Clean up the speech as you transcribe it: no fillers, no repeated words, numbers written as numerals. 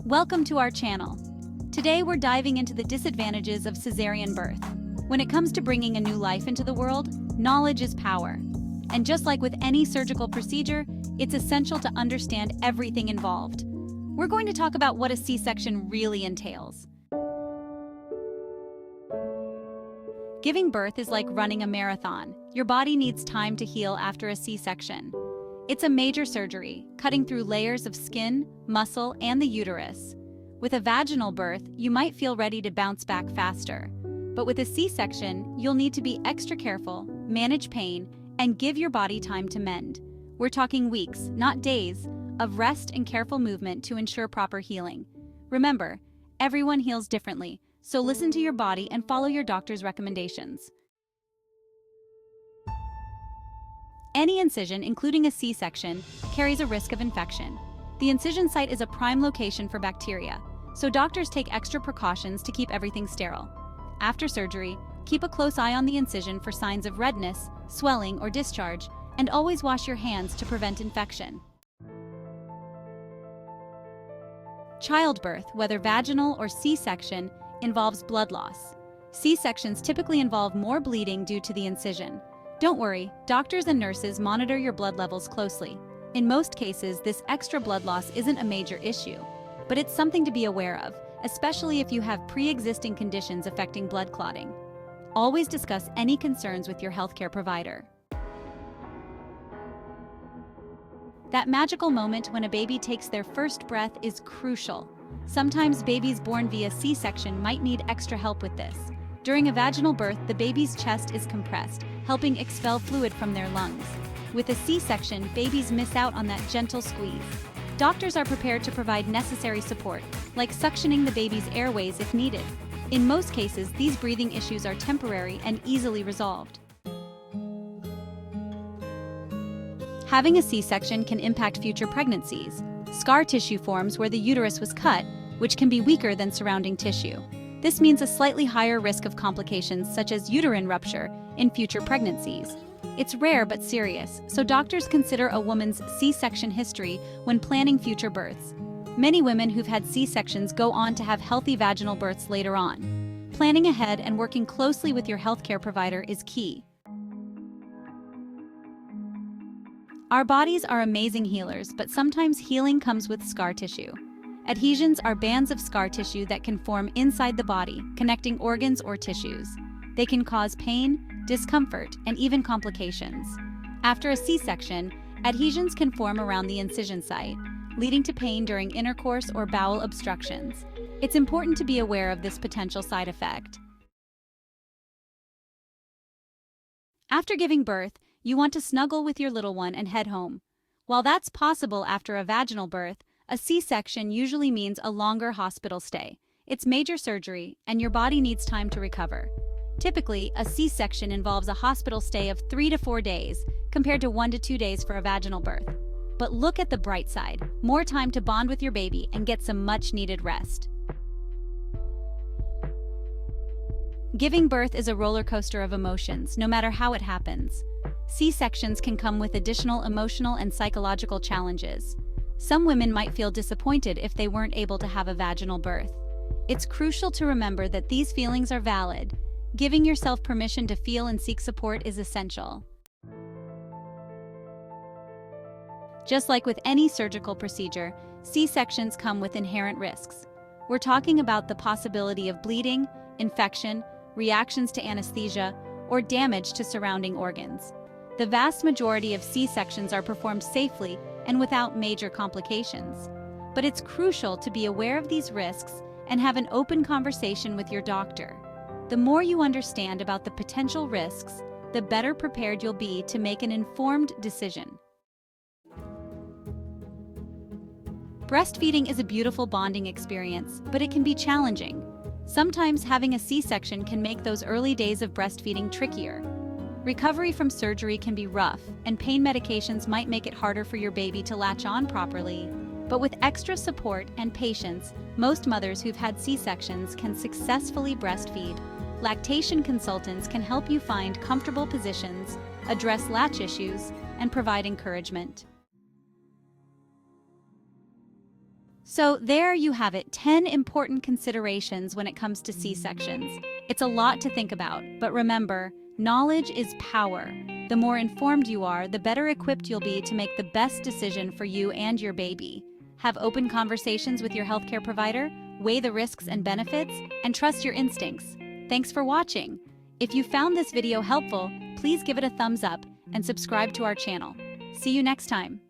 Welcome to our channel. Today we're diving into the disadvantages of cesarean birth. When it comes to bringing a new life into the world, knowledge is power. And just like with any surgical procedure, it's essential to understand everything involved. We're going to talk about what a C-section really entails. Giving birth is like running a marathon. Your body needs time to heal after a C-section. It's a major surgery, cutting through layers of skin, muscle, and the uterus. With a vaginal birth, you might feel ready to bounce back faster. But with a C-section, you'll need to be extra careful, manage pain, and give your body time to mend. We're talking weeks, not days, of rest and careful movement to ensure proper healing. Remember, everyone heals differently, so listen to your body and follow your doctor's recommendations. Any incision, including a C-section, carries a risk of infection. The incision site is a prime location for bacteria, so doctors take extra precautions to keep everything sterile. After surgery, keep a close eye on the incision for signs of redness, swelling, or discharge, and always wash your hands to prevent infection. Childbirth, whether vaginal or C-section, involves blood loss. C-sections typically involve more bleeding due to the incision. Don't worry, doctors and nurses monitor your blood levels closely. In most cases, this extra blood loss isn't a major issue, but it's something to be aware of, especially if you have pre-existing conditions affecting blood clotting. Always discuss any concerns with your healthcare provider. That magical moment when a baby takes their first breath is crucial. Sometimes babies born via C-section might need extra help with this. During a vaginal birth, the baby's chest is compressed, helping expel fluid from their lungs. With a C-section, babies miss out on that gentle squeeze. Doctors are prepared to provide necessary support, like suctioning the baby's airways if needed. In most cases, these breathing issues are temporary and easily resolved. Having a C-section can impact future pregnancies. Scar tissue forms where the uterus was cut, which can be weaker than surrounding tissue. This means a slightly higher risk of complications such as uterine rupture in future pregnancies. It's rare but serious, so doctors consider a woman's C-section history when planning future births. Many women who've had C-sections go on to have healthy vaginal births later on. Planning ahead and working closely with your healthcare provider is key. Our bodies are amazing healers, but sometimes healing comes with scar tissue. Adhesions are bands of scar tissue that can form inside the body, connecting organs or tissues. They can cause pain, discomfort, and even complications. After a C-section, adhesions can form around the incision site, leading to pain during intercourse or bowel obstructions. It's important to be aware of this potential side effect. After giving birth, you want to snuggle with your little one and head home. While that's possible after a vaginal birth, a C-section usually means a longer hospital stay. It's major surgery, and your body needs time to recover. Typically, a C-section involves a hospital stay of 3 to 4 days, compared to 1 to 2 days for a vaginal birth. But look at the bright side: more time to bond with your baby and get some much-needed rest. Giving birth is a roller coaster of emotions, no matter how it happens. C-sections can come with additional emotional and psychological challenges. Some women might feel disappointed if they weren't able to have a vaginal birth. It's crucial to remember that these feelings are valid. Giving yourself permission to feel and seek support is essential. Just like with any surgical procedure, C-sections come with inherent risks. We're talking about the possibility of bleeding, infection, reactions to anesthesia, or damage to surrounding organs. The vast majority of C-sections are performed safely and without major complications. But it's crucial to be aware of these risks and have an open conversation with your doctor. The more you understand about the potential risks, the better prepared you'll be to make an informed decision. Breastfeeding is a beautiful bonding experience, but it can be challenging. Sometimes having a C-section can make those early days of breastfeeding trickier. Recovery from surgery can be rough, and pain medications might make it harder for your baby to latch on properly. But with extra support and patience, most mothers who've had C-sections can successfully breastfeed. Lactation consultants can help you find comfortable positions, address latch issues, and provide encouragement. So there you have it, 10 important considerations when it comes to C-sections. It's a lot to think about, but remember, knowledge is power. The more informed you are, the better equipped you'll be to make the best decision for you and your baby. Have open conversations with your healthcare provider, weigh the risks and benefits, and trust your instincts. Thanks for watching. If you found this video helpful, please give it a thumbs up and subscribe to our channel. See you next time.